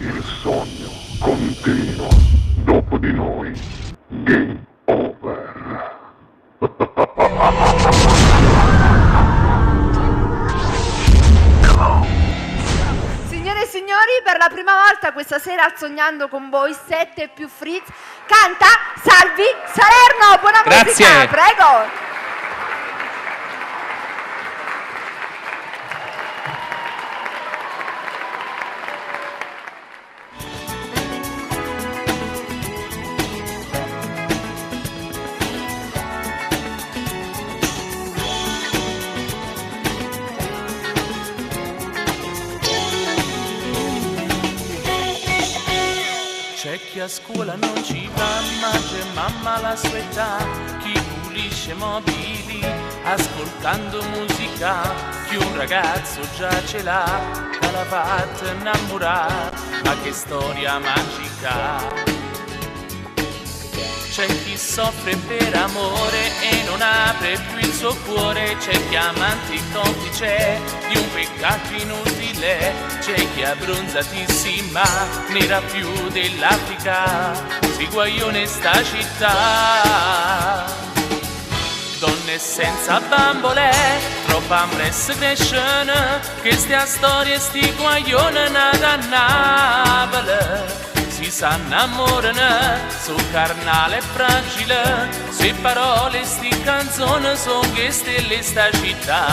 Il sogno continua. Dopo di noi. Game over. Signore e signori, per la prima volta questa sera al Sognando con voi 7 più Fritz canta Salvi Salerno. Buona Grazie. musica, prego. C'è chi a scuola non ci va, ma c'è mamma la sua età, chi pulisce mobili ascoltando musica, chi un ragazzo già ce l'ha, dalla fatta innamorata, ma che storia magica. C'è chi soffre per amore e non apre più il suo cuore, c'è chi amanti complice di un peccato inutile, c'è chi abbronzatissima, nera più dell'Africa, si guaglione sta città. Donne senza bambole, troppa ambresse crescene, che stia storia sti guaglione nada nabile. Si s'annamorano, su carnale e fragile, se parole sti canzoni son che stelle sta città.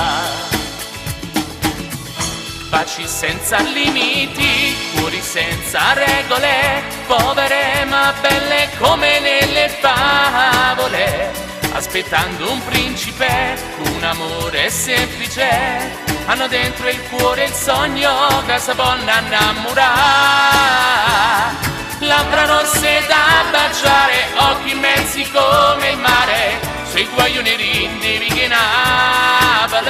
Baci senza limiti, cuori senza regole, povere ma belle come nelle favole, aspettando un principe, un amore semplice, hanno dentro il cuore il sogno che si può innamorare. Labbra rosse da baciare, occhi immensi come il mare, sui guaglioni rindi che Napoli.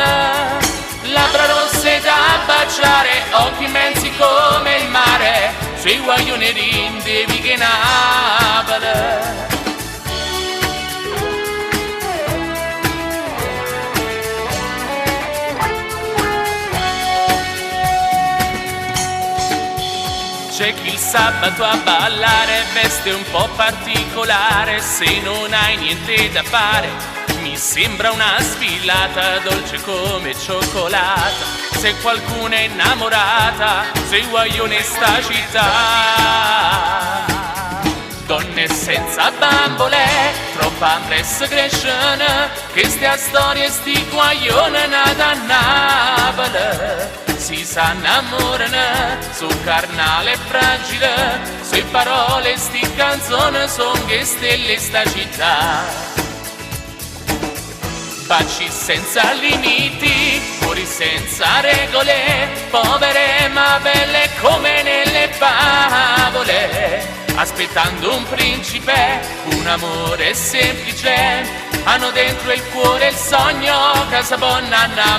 Labbra rosse da baciare, occhi immensi come il mare, sui guaglioni rindi che Napoli. C'è chi il sabato a ballare veste un po' particolare, se non hai niente da fare mi sembra una sfilata dolce come cioccolata, se qualcuno è innamorata sei guaglione sta città. Donne senza bambole, troppa ambresse crescene, che stia storia sti guaglione nata a Napoli. Si s'annamorano, su carnale fragile, sue parole sti canzoni son che stelle sta città. Baci senza limiti, cuori senza regole, povere ma belle come nelle favole, aspettando un principe, un amore semplice, hanno dentro il cuore il sogno che si può innamorare.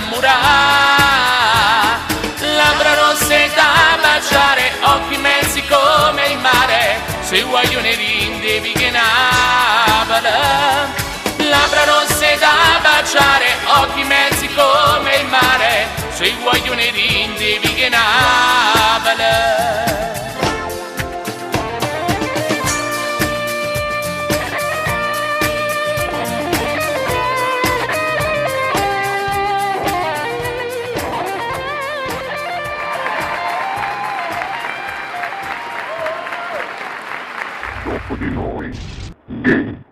Labbra rosse da baciare, occhi immensi come il mare, sui guaglioni rindi che Napoli. Labbra rosse da baciare, occhi immensi come il mare, sui guaglioni rindi che Napoli. Dopo di noi. Game